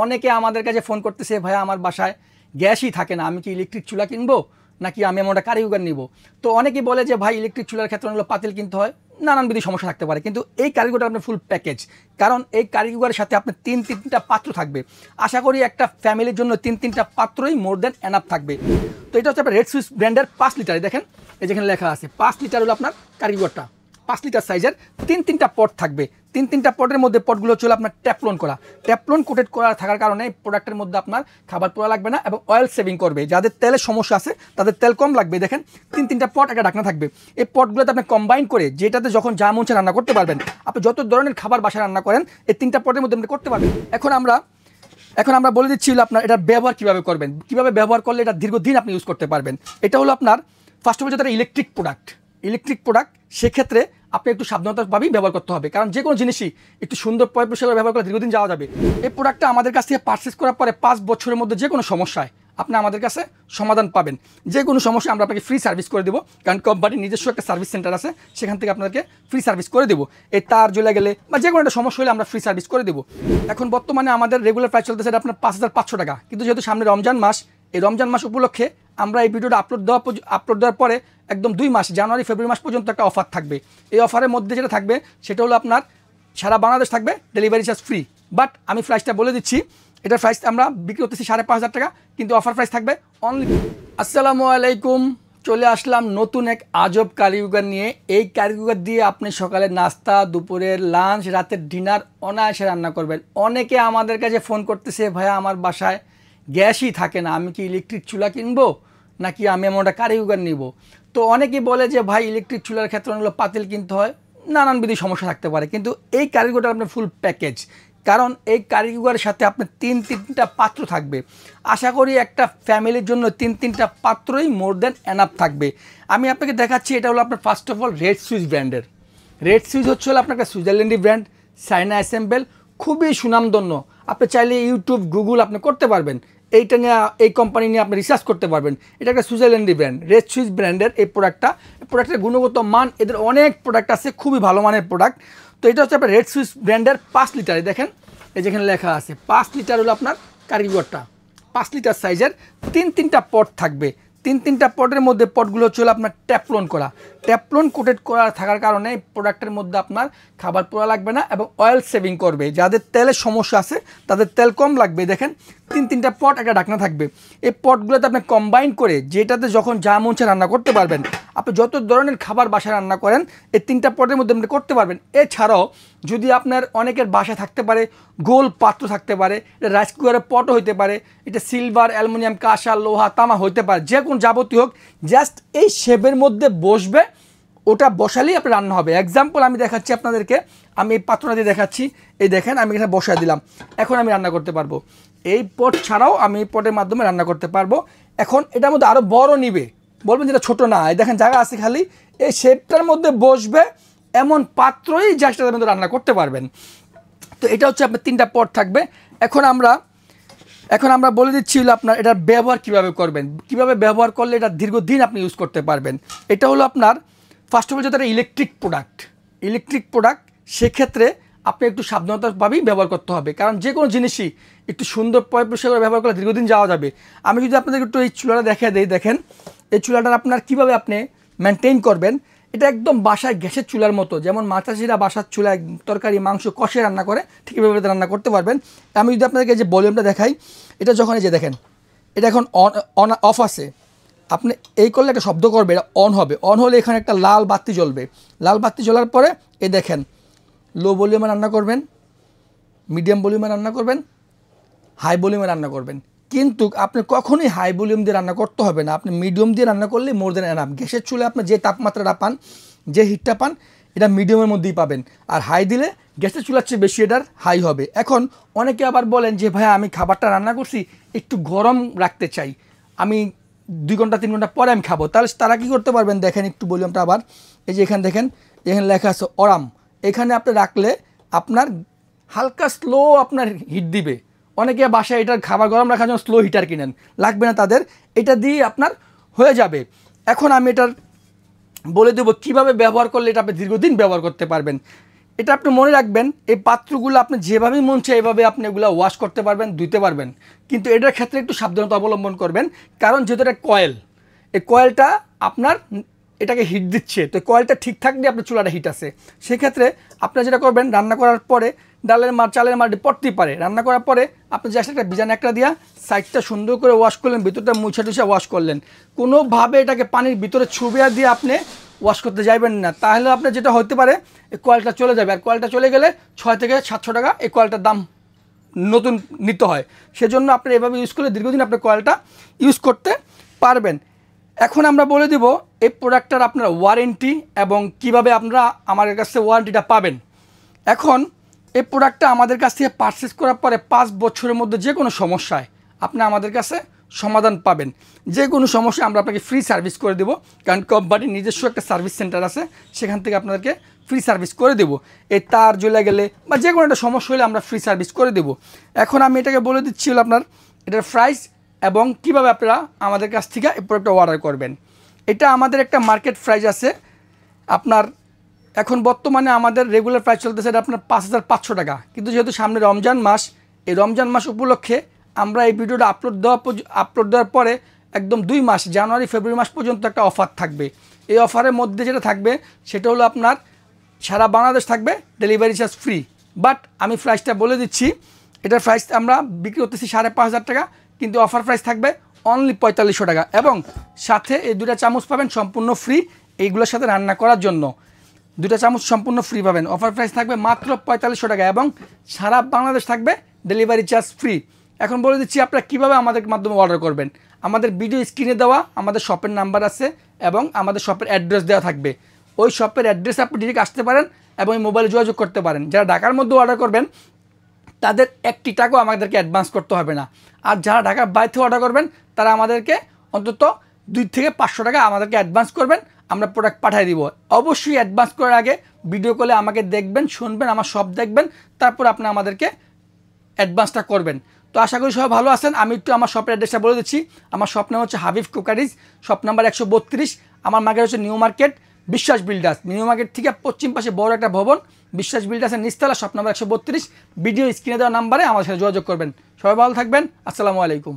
অনেকে আমাদের কাছে ফোন করতেছে, ভাইয়া আমার বাসায় গ্যাসই থাকে না, আমি কি ইলেকট্রিক চুলা কিনবো নাকি আমি এমন একটা কারি কুকার নিব। তো অনেকেই বলে যে ভাই ইলেকট্রিক চুলার ক্ষেত্রে হলো পাতিল কিনতে হয়, নানানবিধ সমস্যা থাকতে পারে, কিন্তু এই কারি কুকারটা আপনার ফুল প্যাকেজ। কারণ এই কারি কুকারের সাথে আপনার তিনটা পাত্র থাকবে। আশা করি একটা ফ্যামিলির জন্য তিনটা পাত্রই মোর দেন এনাফ থাকবে। তো এটা হচ্ছে আপনার রেড সুইস ব্র্যান্ডের 5 লিটার। দেখেন এই যেখানে লেখা আছে 5 লিটার হলো আপনার কারি কুকারটা। 5 লিটার সাইজের তিনটা পট থাকবে। তিনটা পটের মধ্যে পটগুলো চলে আপনার ট্যাপলন করা, ট্যাপলন কোটেড করা থাকার কারণে প্রোডাক্টের মধ্যে আপনার খাবার পোড়া লাগবে না এবং অয়েল সেভিং করবে। যাদের তেলের সমস্যা আছে তাদের তেল কম লাগবে। দেখেন তিনটা পট একটা ঢাকনা থাকবে। এই পটগুলোতে আপনি কম্বাইন করে যেটাতে যখন যা মন চায় রান্না করতে পারবেন। আপনি যত ধরনের খাবার বাসায় রান্না করেন এই তিনটা পটের মধ্যে আপনি করতে পারবেন। এখন আমরা বলে দিচ্ছি আপনার এটার ব্যবহার কীভাবে করবেন, কীভাবে ব্যবহার করলে এটা দীর্ঘদিন আপনি ইউজ করতে পারবেন। এটা হলো আপনার ফার্স্ট অফ অল যেটা ইলেকট্রিক প্রোডাক্ট, সেক্ষেত্রে আপনি একটু সাবধানতাভাবেই ব্যবহার করতে হবে। কারণ যে কোনো জিনিসই একটু সুন্দর পরিষ্কার ব্যবহার করে দীর্ঘদিন যাওয়া যাবে। এই প্রোডাক্টটা আমাদের কাছ থেকে পারচেস করার পরে 5 বছরের মধ্যে যে কোনো সমস্যায় আপনি আমাদের কাছে সমাধান পাবেন। যে কোনো সমস্যা আমরা আপনাকে ফ্রি সার্ভিস করে দেবো। কারণ কোম্পানির নিজস্ব একটা সার্ভিস সেন্টার আছে, সেখান থেকে আপনাদেরকে ফ্রি সার্ভিস করে দেবো। এই তার জ্বলে গেলে বা যে কোনো একটা সমস্যা হলে আমরা ফ্রি সার্ভিস করে দেবো। এখন বর্তমানে আমাদের রেগুলার প্রাইস চলতেছে আপনার 5500 টাকা। কিন্তু যেহেতু সামনে রমজান মাস, এই রমজান মাস উপলক্ষে আমরা এই ভিডিওটা আপলোড দেওয়ার পরে একদম 2 মাস জানুয়ারি ফেব্রুয়ারি মাস পর্যন্ত একটা অফার থাকবে। এই অফারের মধ্যে যেটা থাকবে সেটা হলো আপনার সারা বাংলাদেশ থাকবে ডেলিভারি চার্জ ফ্রি। বাট আমি প্রাইসটা বলে দিচ্ছি, এটার প্রাইস আমরা বিক্রি করতেছি 5500 টাকা, কিন্তু অফার প্রাইস থাকবে অনলি। আসসালামু আলাইকুম, চলে আসলাম নতুন এক আজব কারি কুকার নিয়ে। এই কারি কুকার দিয়ে আপনি সকালের নাস্তা, দুপুরের লাঞ্চ, রাতের ডিনার অনায়াসে রান্না করবেন। অনেকে আমাদের কাছে ফোন করতেছে, ভাইয়া আমার বাসায় গ্যাসই থাকে না, আমি কি ইলেকট্রিক চুলা কিনবো নাকি আমি এমন একটা কারি কুকার নিব। তো অনেকেই বলে যে ভাই ইলেকট্রিক চুলার ক্ষেত্রে হলো পাতিল কিনতে হয়, নানানবিধ সমস্যা থাকতে পারে, কিন্তু এই কারি কুকারটা আপনার ফুল প্যাকেজ। কারণ এই কারি কুকারের সাথে আপনার তিনটা পাত্র থাকবে। আশা করি একটা ফ্যামিলির জন্য তিনটা পাত্রই মোর দেন এনাফ থাকবে। আমি আপনাকে দেখাচ্ছি, এটা হলো আপনার first of all red Swiss ব্র্যান্ডের। রেড সুইস হচ্ছে হলো আপনার একটা সুইজারল্যান্ডি ব্র্যান্ড, চায়না অ্যাসেম্বল, খুবই সুনামধন্য। আপনি চাইলে ইউটিউব, গুগল আপনি করতে পারবেন, এইটা নিয়ে এই কোম্পানি নিয়ে আপনি রিসার্চ করতে পারবেন। এটা একটা সুইজারল্যান্ডি ব্র্যান্ড, রেড সুইস ব্র্যান্ডের এই প্রোডাক্টের গুণগত মান, এদের অনেক প্রোডাক্ট আছে, খুবই ভালো মানের প্রোডাক্ট। তো এটা হচ্ছে আপনার রেড সুইস ব্র্যান্ডের 5 লিটার। দেখেন এই যেখানে লেখা আছে 5 লিটার হলো আপনার কারি কুকারটা। 5 লিটার সাইজের তিনটা পট থাকবে। তিনটা পটের মধ্যে পটগুলো চলে আপনার ট্যাপলন করা, ট্যাপলন কোটেড করা থাকার কারণে প্রোডাক্টের মধ্যে আপনার খাবার পোড়া লাগবে না এবং অয়েল সেভিং করবে। যাদের তেলের সমস্যা আছে তাদের তেল কম লাগবে। দেখেন তিনটা পট একটা ঢাকনা থাকবে। এই পটগুলোতে আপনি কম্বাইন করে যেটাতে যখন যা মন চায় রান্না করতে পারবেন। আপনি যত ধরনের খাবার বাসায় রান্না করেন এই তিনটা পটের মধ্যে আপনি করতে পারবেন। এছাড়াও যদি আপনার অনেকের বাসায় থাকতে পারে গোল পাত্র থাকতে পারে, এটা রাইস কুকারের পটও হইতে পারে, এটা সিলভার, অ্যালুমিনিয়াম, কাঁসা, লোহা, তামা হইতে পারে, যে কোনো যাবতীয় হোক, জাস্ট এই শেপের মধ্যে বসবে, ওটা বসালেই আপনার রান্না হবে। এক্সাম্পল আমি দেখাচ্ছি আপনাদেরকে, আমি এই পাত্রটা দিয়ে দেখাচ্ছি। এই দেখেন আমি এখানে বসায় দিলাম, এখন আমি রান্না করতে পারবো। এই পট ছাড়াও আমি এই পটের মাধ্যমে রান্না করতে পারবো। এখন এটার মধ্যে আরও বড় নিবে, বলবেন যেটা ছোটো না, এই দেখেন জায়গা আছে খালি, এই শেপটার মধ্যে বসবে এমন পাত্রই জাস্টটার মধ্যে রান্না করতে পারবেন। তো এটা হচ্ছে আপনার তিনটা পট থাকবে। এখন আমরা বলে দিচ্ছি আপনার এটার ব্যবহার কীভাবে করবেন, কীভাবে ব্যবহার করলে এটা দীর্ঘদিন আপনি ইউজ করতে পারবেন। এটা হলো আপনার ফার্স্ট অফ অল যেটা ইলেকট্রিক প্রোডাক্ট, সেক্ষেত্রে আপনি একটু সাবধানতাভাবেই ব্যবহার করতে হবে। কারণ যে কোনো জিনিসই একটু সুন্দর পরিষ্কার করে ব্যবহার করলে দীর্ঘদিন যাওয়া যাবে। আমি যদি আপনাদেরকে একটু এই চুলাটা দেখিয়ে দিই, দেখেন এই চুলাটার আপনার কীভাবে আপনি মেনটেন করবেন। এটা একদম বাসায় গ্যাসের চুলার মতো, যেমন মাছাশিরা বাসার চুলায় তরকারি মাংস কষে রান্না করে ঠিক এভাবে রান্না করতে পারবেন। আমি যদি আপনাদেরকে যে ভলিউমটা দেখাই, এটা যখন এই যে দেখেন এটা এখন অফ আছে, আপনি এই করলে একটা শব্দ করবে, এটা অন হবে। অন হলে এখানে একটা লাল বাতি জ্বলবে। লাল বাতি জ্বলার পরে এই দেখেন লো ভলিউমে রান্না করবেন, মিডিয়াম ভলিউমে রান্না করবেন, হাই ভলিউমে রান্না করবেন। কিন্তু আপনি কখনোই হাই ভলিউম দিয়ে রান্না করতে হবে না, আপনি মিডিয়াম দিয়ে রান্না করলে মোর দেন এনাফ। গ্যাসের চুলে আপনি যে তাপমাত্রাটা পান, যে হিটটা পান, এটা মিডিয়ামের মধ্যেই পাবেন। আর হাই দিলে গ্যাসের চুলার চেয়ে বেশি এটার হাই হবে। এখন অনেকে আবার বলেন যে ভাই আমি খাবারটা রান্না করছি একটু গরম রাখতে চাই, আমি 2 ঘন্টা 3 ঘন্টা পরে আমি খাবো, তাহলে তারা কী করতে পারবেন, দেখেন একটু ভলিউমটা আবার এই যে এখানে দেখেন, এখানে লেখা আছে অরাম, এখানে আপনি রাখলে আপনার হালকা স্লো আপনার হিট দিবে। অনেকে বাসায় এটার খাবার গরম রাখার জন্য স্লো হিটার কিনেন, লাগবে না তাদের, এটা দিয়ে আপনার হয়ে যাবে। এখন আমি এটার বলে দেবো কীভাবে ব্যবহার করলে এটা আপনি দীর্ঘদিন ব্যবহার করতে পারবেন। এটা আপনি মনে রাখবেন, এই পাত্রগুলো আপনি যেভাবেই মন চায় এভাবে আপনি এগুলো ওয়াশ করতে পারবেন, ধুতে পারবেন। কিন্তু এটার ক্ষেত্রে একটু সাবধানতা অবলম্বন করবেন, কারণ যেহেতু এটা কয়েল, এই কয়েলটা আপনার এটাকে হিট দিচ্ছে, তো কয়েলটা ঠিক থাকলে আপনার চুলাটা হিট আছে। সেক্ষেত্রে আপনারা যেটা করবেন, রান্না করার পরে ডালের মার চালের মার পড়তেই পারে, রান্না করার পরে আপনি জাস্ট একটা বিজান একটা দিয়া সাইডটা সুন্দর করে ওয়াশ করলেন, ভিতরটা মুছা টুছা ওয়াশ করলেন। কোনোভাবে এটাকে পানির ভিতরে ছুবিয়া দিয়ে আপনি ওয়াশ করতে যাবেন না, তাহলে আপনার যেটা হতে পারে এই কয়েলটা চলে যাবে। আর কয়েলটা চলে গেলে 6 থেকে 700 টাকা এই কয়েলটার দাম নতুন নিতে হয়। সেজন্য আপনি এভাবে ইউজ করলে দীর্ঘদিন আপনি কয়েলটা ইউজ করতে পারবেন। এখন আমরা বলে দেব এই প্রোডাক্টটার আপনার ওয়ারেন্টি এবং কিভাবে আপনারা আমাদের কাছ থেকে ওয়ারেন্টিটা পাবেন। এখন এই প্রোডাক্টটা আমাদের কাছ থেকে পারচেস করার পরে 5 বছরের মধ্যে যে কোনো সমস্যায় আপনি আমাদের কাছে সমাধান পাবেন। যে কোনো সমস্যা আমরা আপনাকে ফ্রি সার্ভিস করে দেবো, কারণ কোম্পানির নিজস্ব একটা সার্ভিস সেন্টার আছে, সেখান থেকে আপনাদেরকে ফ্রি সার্ভিস করে দেবো। এই তার জ্বলে গেলে বা যে কোনো একটা সমস্যা হলে আমরা ফ্রি সার্ভিস করে দেবো। এখন আমি এটাকে বলে দিচ্ছি হলো আপনার এটার প্রাইস এবং কিভাবে আপনারা আমাদের কাছ থেকে এই প্রোডাক্টটা অর্ডার করবেন। এটা আমাদের একটা মার্কেট প্রাইস আছে আপনার, এখন বর্তমানে আমাদের রেগুলার প্রাইস চলতেছে এটা আপনার 5500 টাকা। কিন্তু যেহেতু সামনে রমজান মাস, এই রমজান মাস উপলক্ষে আমরা এই ভিডিওটা আপলোড দেওয়ার পরে একদম 2 মাস জানুয়ারি ফেব্রুয়ারি মাস পর্যন্ত একটা অফার থাকবে। এই অফারের মধ্যে যেটা থাকবে সেটা হলো আপনার সারা বাংলাদেশ থাকবে ডেলিভারি চার্জ ফ্রি। বাট আমি প্রাইসটা বলে দিচ্ছি, এটার প্রাইস আমরা বিক্রি করতেছি 5500 টাকা, কিন্তু অফার প্রাইস থাকবে অনলি 4500 টাকা। এবং সাথে এই 2টা চামচ পাবেন সম্পূর্ণ ফ্রি, এইগুলোর সাথে রান্না করার জন্য 2টা চামচ সম্পূর্ণ ফ্রি পাবেন। অফার প্রাইস থাকবে মাত্র 4500 টাকা এবং সারা বাংলাদেশ থাকবে ডেলিভারি চার্জ ফ্রি। এখন বলে দিচ্ছি আপনারা কীভাবে আমাদের মাধ্যমে অর্ডার করবেন। আমাদের ভিডিও স্ক্রিনে দেওয়া আমাদের শপের নাম্বার আছে এবং আমাদের শপের অ্যাড্রেস দেওয়া থাকবে। ওই শপের অ্যাড্রেসে আপনি ডিরেক্ট আসতে পারেন এবং মোবাইলে যোগাযোগ করতে পারেন। যারা ঢাকার মধ্যে অর্ডার করবেন তাদের 1 টাকাও আমাদেরকে অ্যাডভান্স করতে হবে না। আর যারা ঢাকার বাইরে থেকে অর্ডার করবেন তারা আমাদেরকে অন্তত 2 থেকে 500 টাকা আমাদেরকে অ্যাডভান্স করবেন, আমরা প্রোডাক্ট পাঠিয়ে দিব। অবশ্যই অ্যাডভান্স করার আগে ভিডিও কলে আমাকে দেখবেন, শুনবেন, আমার শপ দেখবেন, তারপর আপনি আমাদেরকে অ্যাডভান্সটা করবেন। তো আশা করি সবাই ভালো আছেন। আমি একটু আমার শপের অ্যাড্রেসটা বলে দিচ্ছি। আমার শপ নাম হচ্ছে হাবিব কুকারিজ, শপ নাম্বার 132। আমার মার্কেট হচ্ছে নিউ মার্কেট বিশ্বাস বিল্ডার্স। নিউ মার্কেট থেকে পশ্চিম পাশে বড় একটা ভবন বিশ্বাস বিল্ডার্সের নিচতলা, শপ নাম্বার 132। ভিডিও স্ক্রিনে দেওয়া নাম্বারে আমার সাথে যোগাযোগ করবেন। সবাই ভালো থাকবেন। আসসালামু আলাইকুম।